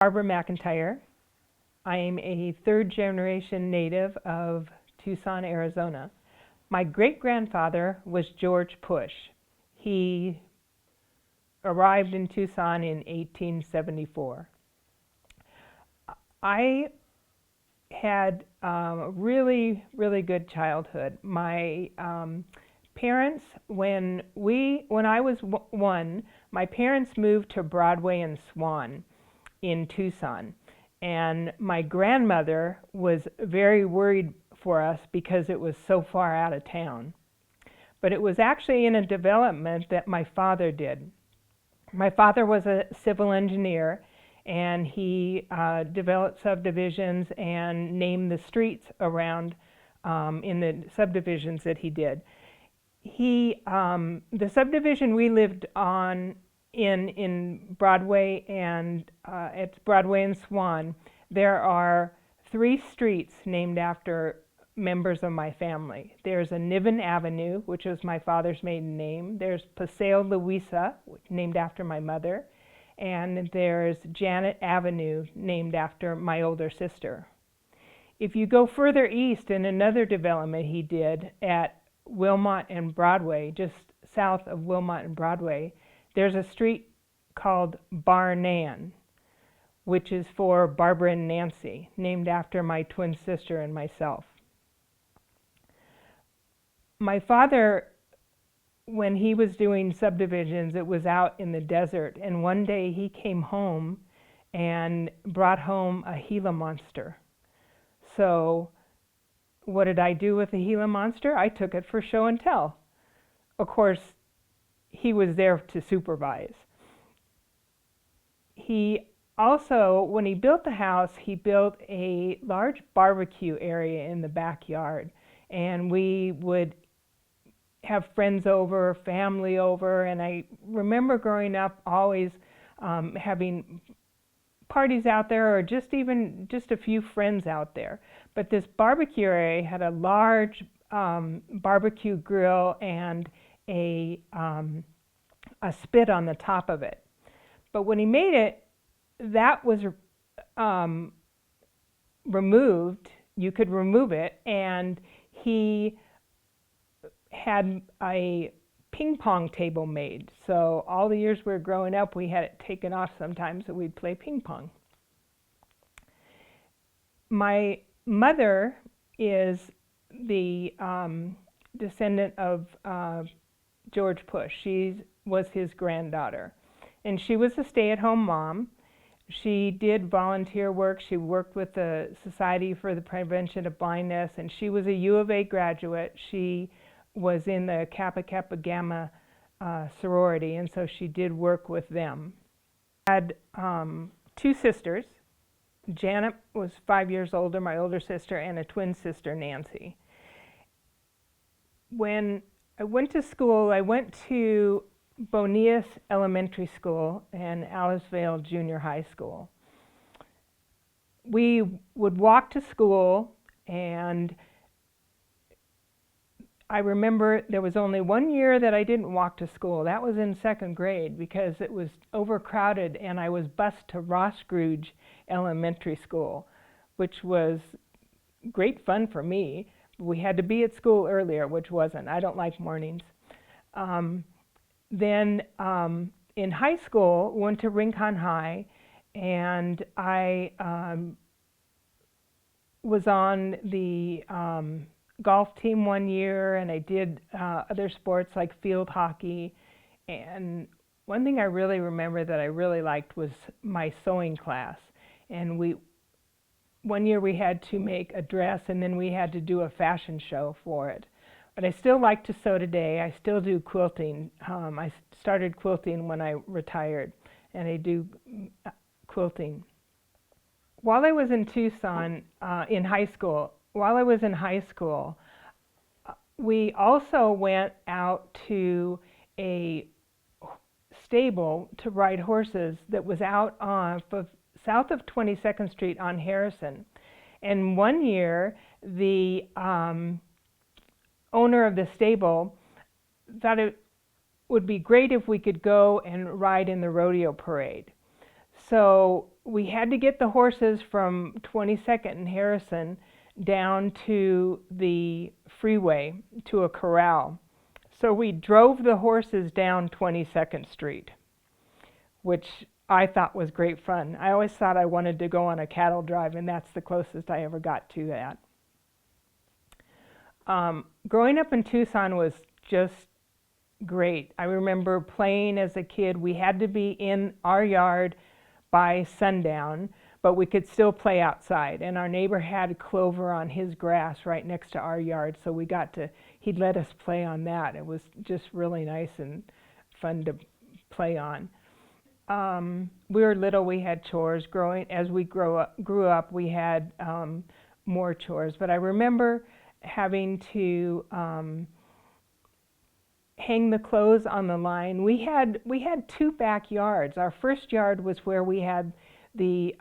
Barbara McIntyre. I am a third-generation native of Tucson, Arizona. My great-grandfather was George Pusch. He arrived in Tucson in 1874. I had a really, really good childhood. My parents, when I was one, my parents moved to Broadway and Swan in Tucson. And my grandmother was very worried for us because it was so far out of town. But it was actually in a development that my father did. My father was a civil engineer, and he developed subdivisions and named the streets around in the subdivisions that he did. The subdivision we lived on in Broadway and it's Broadway and Swan, there are 3 streets named after members of my family. There's a Niven Avenue, which was my father's maiden name. There's Paseo Luisa, named after my mother. And there's Janet Avenue, named after my older sister. If you go further east in another development he did at Wilmot and Broadway, just south of Wilmot and Broadway, there's a street called Bar Nan, which is for Barbara and Nancy, named after my twin sister and myself. My father, when he was doing subdivisions, it was out in the desert, and one day he came home and brought home a Gila monster. So what did I do with the Gila monster? I took it for show and tell. Of course, he was there to supervise. He also, when he built the house, he built a large barbecue area in the backyard, and we would have friends over, family over, and I remember growing up always having parties out there, or just a few friends out there. But this barbecue area had a large barbecue grill and a spit on the top of it. But when he made it, that was removed. You could remove it, and he had a ping pong table made. So all the years we were growing up, we had it taken off sometimes, so we'd play ping pong. My mother is the descendant of George Pusch. She was his granddaughter. And she was a stay-at-home mom. She did volunteer work. She worked with the Society for the Prevention of Blindness, and she was a U of A graduate. She was in the Kappa Kappa Gamma sorority, and so she did work with them. I had 2 sisters. Janet was 5 years older, my older sister, and a twin sister, Nancy. When I went to school, I went to Bonias Elementary School and Aliceville Junior High School. We would walk to school, and I remember there was only one year that I didn't walk to school. That was in 2nd grade because it was overcrowded, and I was bused to Ross Scrooge Elementary School, which was great fun for me. We had to be at school earlier, which wasn't. I don't like mornings. Then in high school, went to Rincon High, and I was on the golf team one year, and I did other sports like field hockey. And one thing I really remember that I really liked was my sewing class. And one year we had to make a dress, and then we had to do a fashion show for it. But I still like to sew today. I still do quilting. I started quilting when I retired, and I do quilting. While I was in Tucson in high school, we also went out to a stable to ride horses that was out south of 22nd Street on Harrison. And one year, the owner of the stable thought it would be great if we could go and ride in the rodeo parade. So we had to get the horses from 22nd and Harrison down to the freeway to a corral. So we drove the horses down 22nd Street, which I thought was great fun. I always thought I wanted to go on a cattle drive, and that's the closest I ever got to that. Growing up in Tucson was just great. I remember playing as a kid. We had to be in our yard by sundown, but we could still play outside. And our neighbor had clover on his grass right next to our yard, so he'd let us play on that. It was just really nice and fun to play on. We were little, we had chores. As we grew up, we had more chores. But I remember having to hang the clothes on the line. We had 2 backyards. Our first yard was where we had the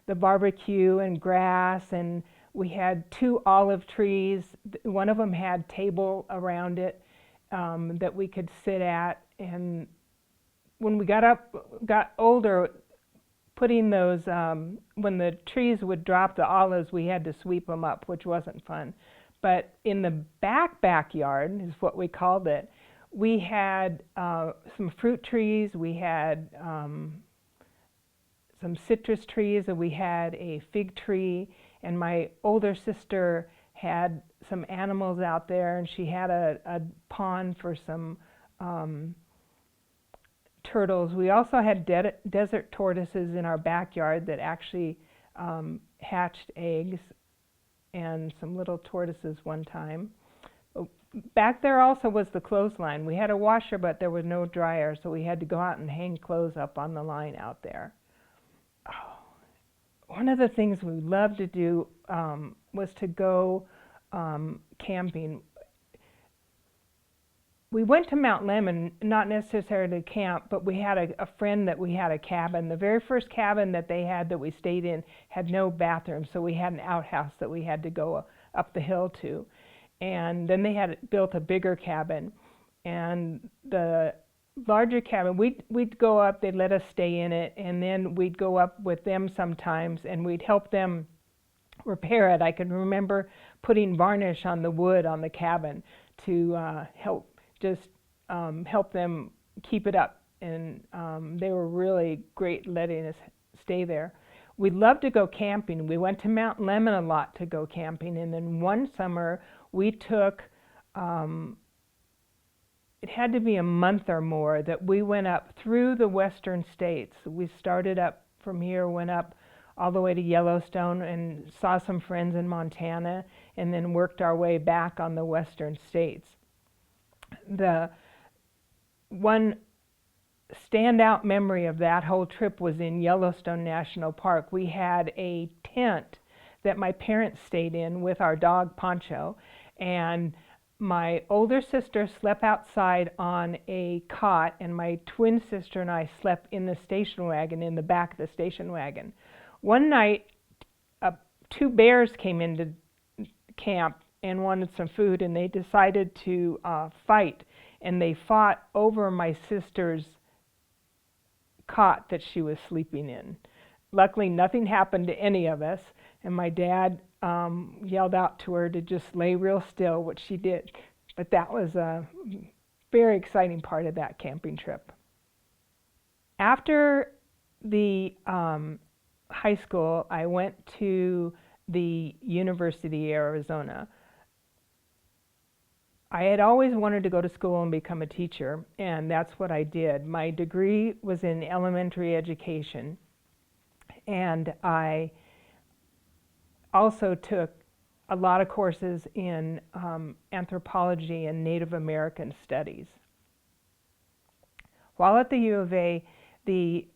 barbecue and grass, and we had 2 olive trees. One of them had table around it that we could sit at. And when we got older, putting those when the trees would drop the olives, we had to sweep them up, which wasn't fun. But in the backyard is what we called it. We had some fruit trees, we had some citrus trees, and we had a fig tree. And my older sister had some animals out there, and she had a pond for some turtles. We also had desert tortoises in our backyard that actually hatched eggs, and some little tortoises one time. Back there also was the clothesline. We had a washer, but there was no dryer, so we had to go out and hang clothes up on the line out there. Oh, one of the things we loved to do was to go camping. We went to Mount Lemmon, not necessarily to camp, but we had a friend that we had a cabin. The very first cabin that they had that we stayed in had no bathroom, so we had an outhouse that we had to go up the hill to. And then they had built a bigger cabin. And the larger cabin, we'd go up, they'd let us stay in it, and then we'd go up with them sometimes, and we'd help them repair it. I can remember putting varnish on the wood on the cabin to help them keep it up, and they were really great letting us stay there. We loved to go camping. We went to Mount Lemmon a lot to go camping, and then one summer we took, it had to be a month or more, that we went up through the western states. We started up from here, went up all the way to Yellowstone and saw some friends in Montana, and then worked our way back on the western states. The one standout memory of that whole trip was in Yellowstone National Park. We had a tent that my parents stayed in with our dog Poncho, and my older sister slept outside on a cot, and my twin sister and I slept in the station wagon, in the back of the station wagon. One night, 2 bears came into camp and wanted some food, and they decided to fight, and they fought over my sister's cot that she was sleeping in. Luckily, nothing happened to any of us, and my dad yelled out to her to just lay real still, which she did. But that was a very exciting part of that camping trip. After the high school, I went to the University of Arizona. I had always wanted to go to school and become a teacher, and that's what I did. My degree was in elementary education, and I also took a lot of courses in anthropology and Native American studies. While at the U of A, the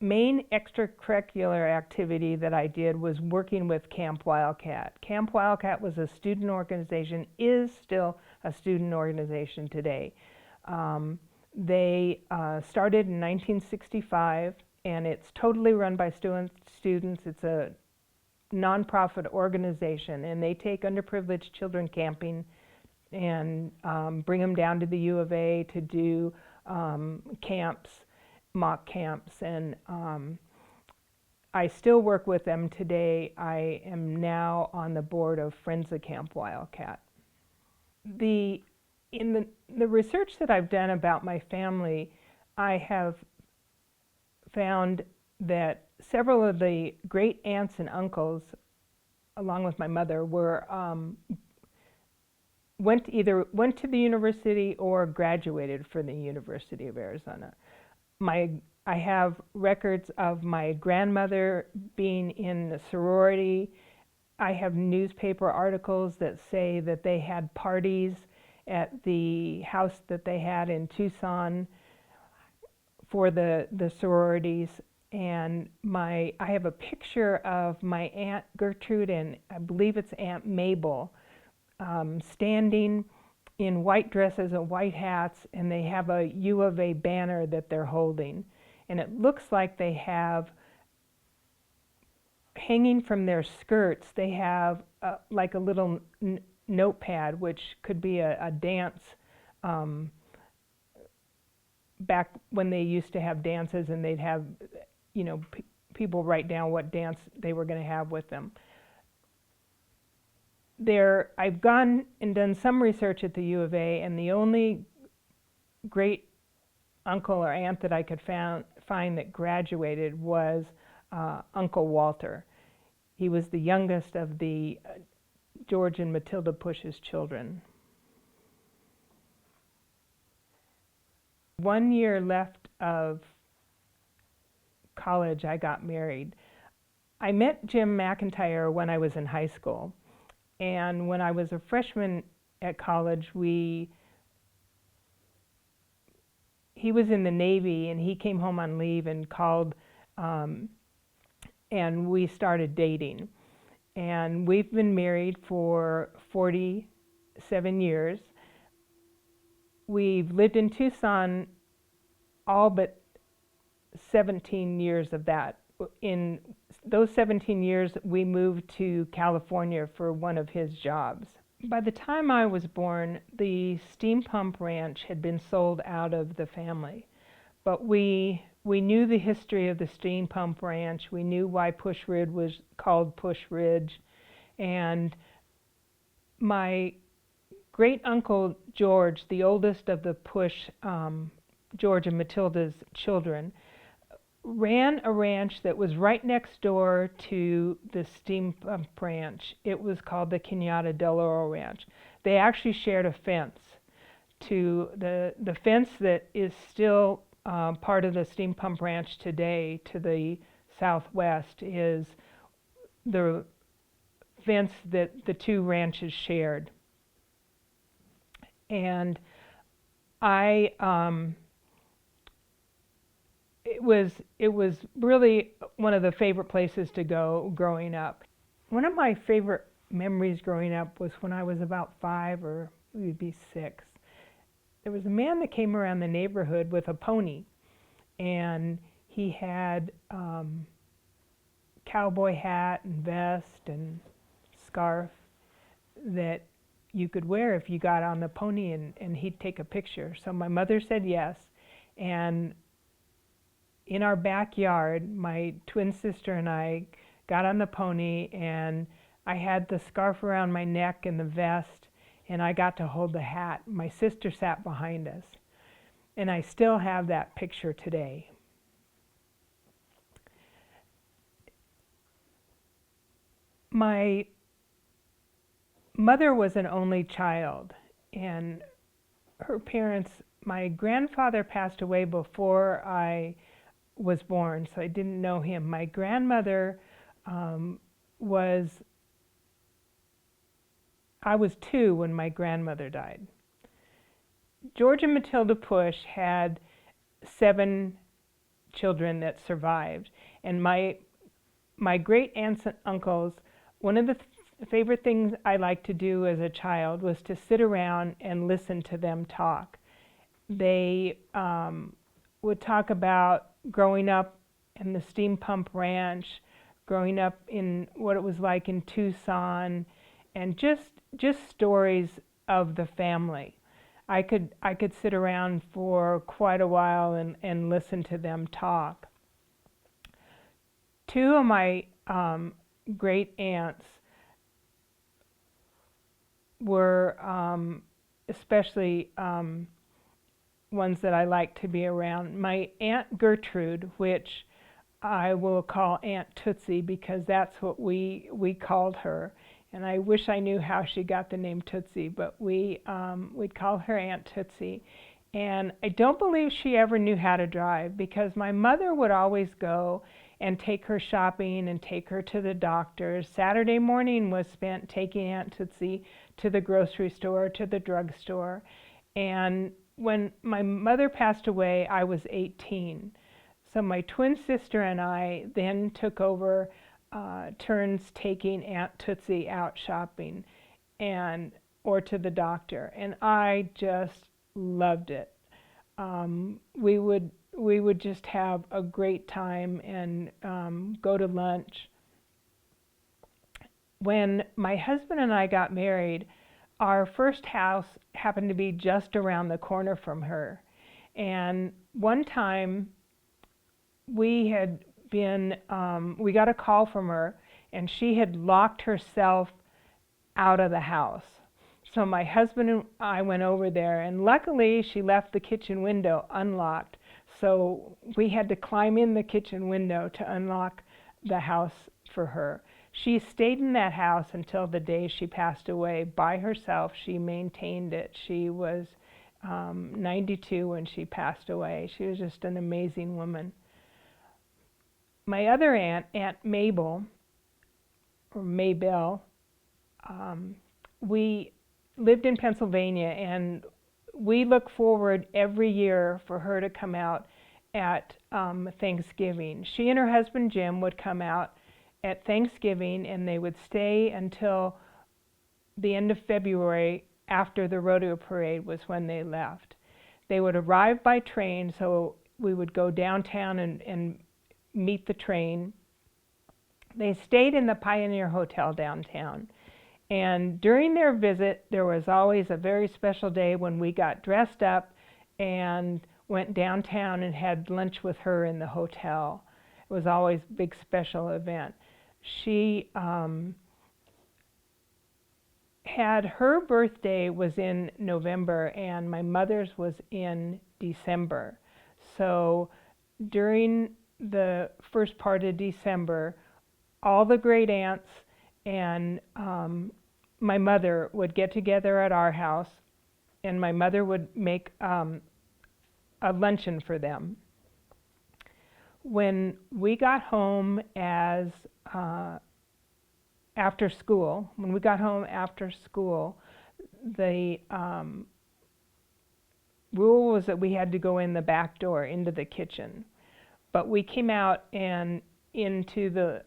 main extracurricular activity that I did was working with Camp Wildcat. Camp Wildcat was a student organization, is still a student organization today. They started in 1965, and it's totally run by students. It's a nonprofit organization, and they take underprivileged children camping and bring them down to the U of A to do camps, mock camps, and I still work with them today. I am now on the board of Friends of Camp Wildcat. In the research that I've done about my family, I have found that several of the great aunts and uncles, along with my mother, went to the university or graduated from the University of Arizona. I have records of my grandmother being in a sorority. I have newspaper articles that say that they had parties at the house that they had in Tucson for the sororities. And I have a picture of my Aunt Gertrude and I believe it's Aunt Mabel standing in white dresses and white hats, and they have a U of A banner that they're holding. And it looks like they have, hanging from their skirts, they have like a little notepad, which could be a dance, back when they used to have dances and they'd have, people write down what dance they were going to have with them. I've gone and done some research at the U of A, and the only great uncle or aunt that I could find that graduated was Uncle Walter. He was the youngest of the George and Matilda Pusch's children. 1 year left of college, I got married. I met Jim McIntyre when I was in high school. And when I was a freshman at college, he was in the Navy, and he came home on leave and called, and we started dating. And we've been married for 47 years. We've lived in Tucson all but 17 years of that. In those 17 years, we moved to California for one of his jobs. By the time I was born, the steam pump ranch had been sold out of the family. But we knew the history of the steam pump ranch. We knew why Pusch Ridge was called Pusch Ridge. And my great uncle George, the oldest of the Pusch, George and Matilda's children, ran a ranch that was right next door to the steam pump ranch. It was called the Cañada del Oro Ranch. They actually shared a fence. To the fence that is still part of the steam pump ranch today, to the southwest, is the fence that the two ranches shared. And it was really one of the favorite places to go growing up. One of my favorite memories growing up was when I was about 5 or maybe 6. There was a man that came around the neighborhood with a pony, and he had cowboy hat and vest and scarf that you could wear if you got on the pony, and he'd take a picture. So my mother said yes, and in our backyard, my twin sister and I got on the pony, and I had the scarf around my neck and the vest, and I got to hold the hat. My sister sat behind us, and I still have that picture today. My mother was an only child, and her parents, my grandfather passed away before I was born, so I didn't know him. My grandmother I was 2 when my grandmother died. George and Matilda Pusch had 7 children that survived, and my great aunts and uncles, one of the favorite things I liked to do as a child was to sit around and listen to them talk. They would talk about growing up in the steam pump ranch, growing up in what it was like in Tucson, and just stories of the family. I could sit around for quite a while and listen to them talk. two of my great aunts were especially ones that I like to be around. My Aunt Gertrude, which I will call Aunt Tootsie because that's what we called her. And I wish I knew how she got the name Tootsie, but we'd call her Aunt Tootsie. And I don't believe she ever knew how to drive because my mother would always go and take her shopping and take her to the doctors. Saturday morning was spent taking Aunt Tootsie to the grocery store, to the drugstore. And when my mother passed away, I was 18. So my twin sister and I then took over turns taking Aunt Tootsie out shopping or to the doctor, and I just loved it. We would just have a great time and go to lunch. When my husband and I got married, our first house happened to be just around the corner from her. And one time we got a call from her and she had locked herself out of the house. So my husband and I went over there, and luckily she left the kitchen window unlocked. So we had to climb in the kitchen window to unlock the house for her. She stayed in that house until the day she passed away by herself. She maintained it. She was 92 when she passed away. She was just an amazing woman. My other aunt, Aunt Mabel, or Maybelle, we lived in Pennsylvania, and we look forward every year for her to come out at Thanksgiving. She and her husband Jim would come out at Thanksgiving, and they would stay until the end of February after the rodeo parade was when they left. They would arrive by train, so we would go downtown and meet the train. They stayed in the Pioneer Hotel downtown. And during their visit, there was always a very special day when we got dressed up and went downtown and had lunch with her in the hotel. It was always a big special event. She had her birthday was in November and my mother's was in December. So during the first part of December, all the great aunts and my mother would get together at our house, and my mother would make a luncheon for them. When we got home after school, the rule was that we had to go in the back door into the kitchen. But we came out and into the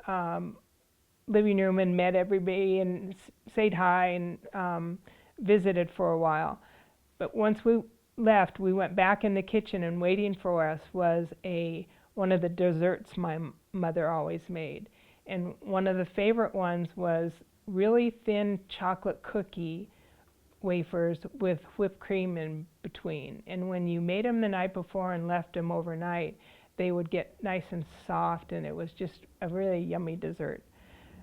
living room and met everybody and said hi and visited for a while. But once we left, we went back in the kitchen, and waiting for us was one of the desserts my mother always made. And one of the favorite ones was really thin chocolate cookie wafers with whipped cream in between. And when you made them the night before and left them overnight, they would get nice and soft, and it was just a really yummy dessert.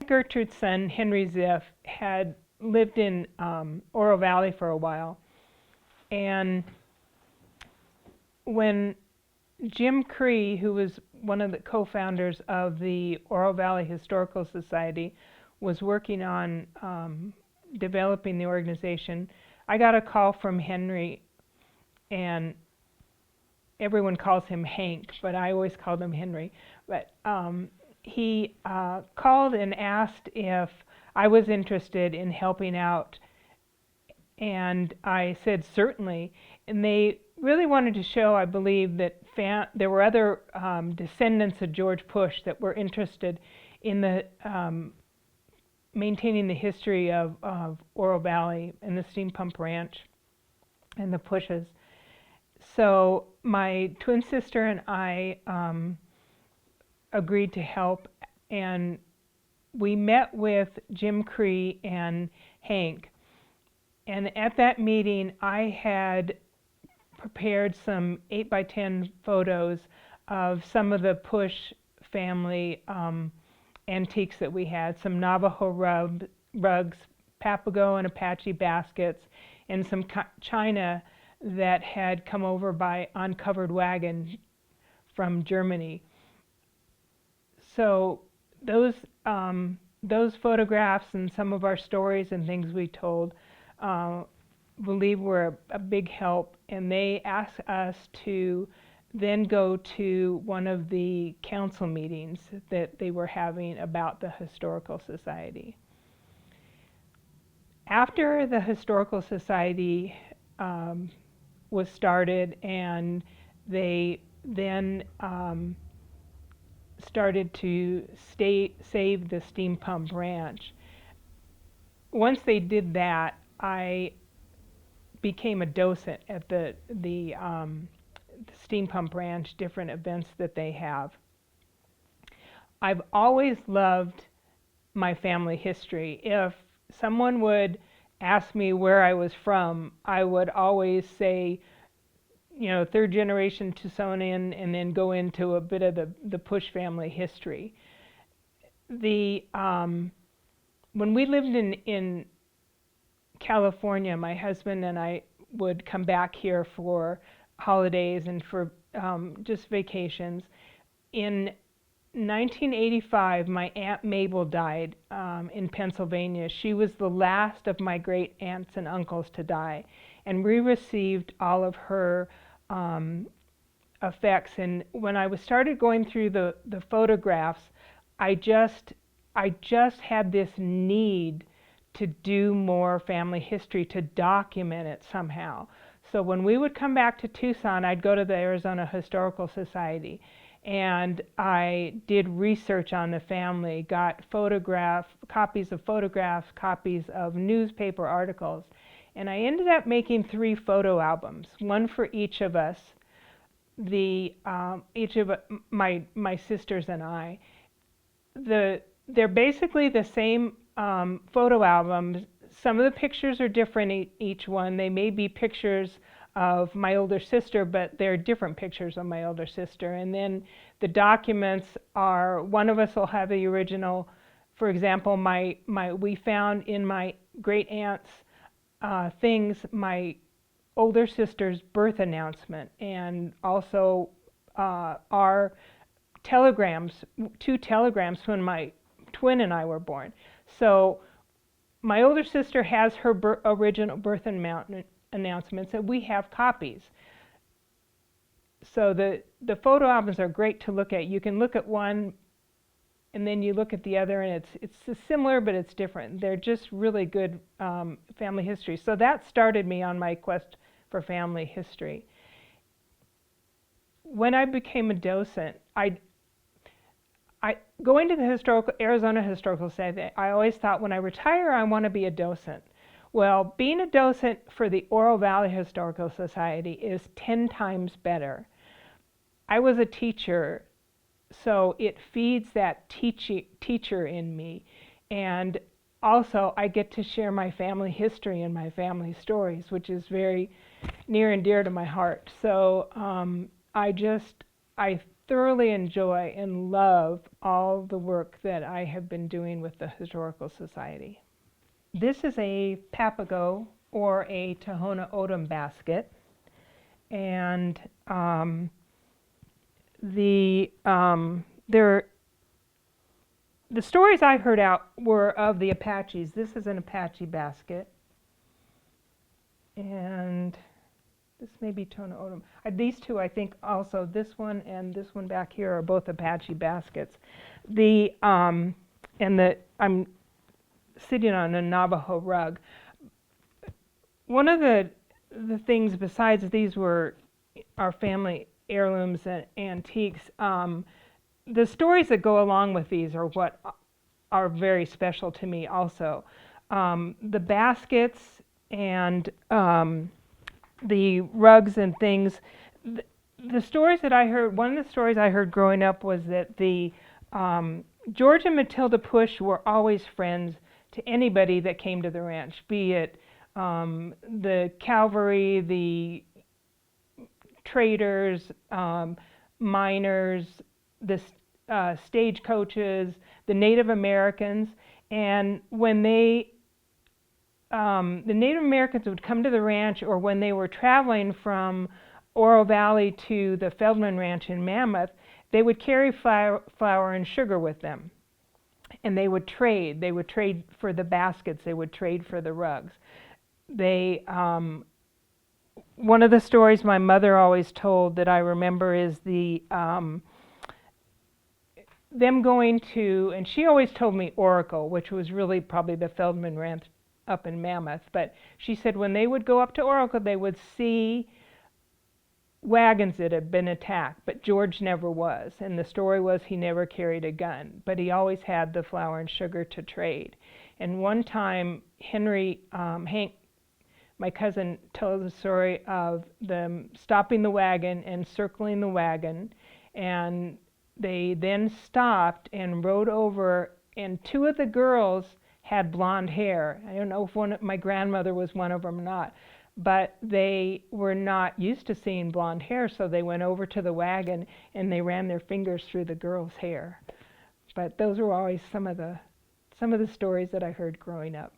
Gertrude's son, Henry Ziff, had lived in Oro Valley for a while. And when Jim Cree, who was one of the co-founders of the Oro Valley Historical Society, was working on developing the organization, I got a call from Henry, and everyone calls him Hank, but I always called him Henry. But he called and asked if I was interested in helping out, and I said certainly. And they really wanted to show, I believe, that there were other descendants of George Pusch that were interested in the maintaining the history of Oro Valley and the Steam Pump Ranch and the Pusches. So my twin sister and I agreed to help, and we met with Jim Cree and Hank. And at that meeting, I had prepared some 8x10 photos of some of the Pusch family antiques that we had, some Navajo rugs, Papago and Apache baskets, and some china that had come over by uncovered wagon from Germany. So those photographs and some of our stories and things we told, believe were a big help, and they asked us to then go to one of the council meetings that they were having about the Historical Society. After the Historical Society was started, and they then started to save the steam pump ranch. Once they did that, I became a docent at the steam pump ranch, different events that they have. I've always loved my family history. If someone would ask me where I was from, I would always say, you know, third generation Tucsonan, and then go into a bit of the Pusch family history. When we lived in California, my husband and I would come back here for holidays and for just vacations. In 1985, my Aunt Mabel died in Pennsylvania. She was the last of my great aunts and uncles to die, and we received all of her effects. And when I started going through the photographs, I just had this need to do more family history, to document it somehow. So when we would come back to Tucson, I'd go to the Arizona Historical Society, and I did research on the family, got copies of photographs, copies of newspaper articles, and I ended up making 3 photo albums, one for each of us, each of my sisters and I. They're basically the same photo albums. Some of the pictures are different each one. They may be pictures of my older sister, but they're different pictures of my older sister. And then the documents are, one of us will have the original. For example, we found in my great aunt's things my older sister's birth announcement, and also our telegrams, 2 telegrams when my twin and I were born. So my older sister has her original birth announcements, and we have copies. So the photo albums are great to look at. You can look at one and then you look at the other, and it's similar, but it's different. They're just really good family history. So that started me on my quest for family history. When I became a docent, going to the Arizona Historical Society, I always thought, when I retire, I want to be a docent. Well, being a docent for the Oro Valley Historical Society is 10 times better. I was a teacher, so it feeds that teacher in me. And also, I get to share my family history and my family stories, which is very near and dear to my heart. So I thoroughly enjoy and love all the work that I have been doing with the Historical Society. This is a Papago, or a Tohono O'odham basket, and the stories I heard out were of the Apaches. This is an Apache basket, and this may be Tohono O'odham. These 2, I think, also this one and this one back here are both Apache baskets. I'm sitting on a Navajo rug. One of the things, besides these were our family heirlooms and antiques, the stories that go along with these are what are very special to me also. The baskets and the rugs and things. The stories that I heard, one of the stories I heard growing up was that the George and Matilda Pusch were always friends to anybody that came to the ranch, be it the cavalry, the traders, miners, stagecoaches, the Native Americans, and when the Native Americans would come to the ranch, or when they were traveling from Oro Valley to the Feldman Ranch in Mammoth, they would carry flour and sugar with them. And they would trade. They would trade for the baskets. They would trade for the rugs. One of the stories my mother always told that I remember is them going to, and she always told me Oracle, which was really probably the Feldman Ranch up in Mammoth. But she said when they would go up to Oracle, they would see wagons that had been attacked, but George never was. And the story was he never carried a gun, but he always had the flour and sugar to trade. And one time, Hank, my cousin, told the story of them stopping the wagon and circling the wagon, and they then stopped and rode over, and two of the girls had blonde hair. I don't know if my grandmother was one of them or not, but they were not used to seeing blonde hair, so they went over to the wagon and they ran their fingers through the girl's hair. But those were always some of the stories that I heard growing up.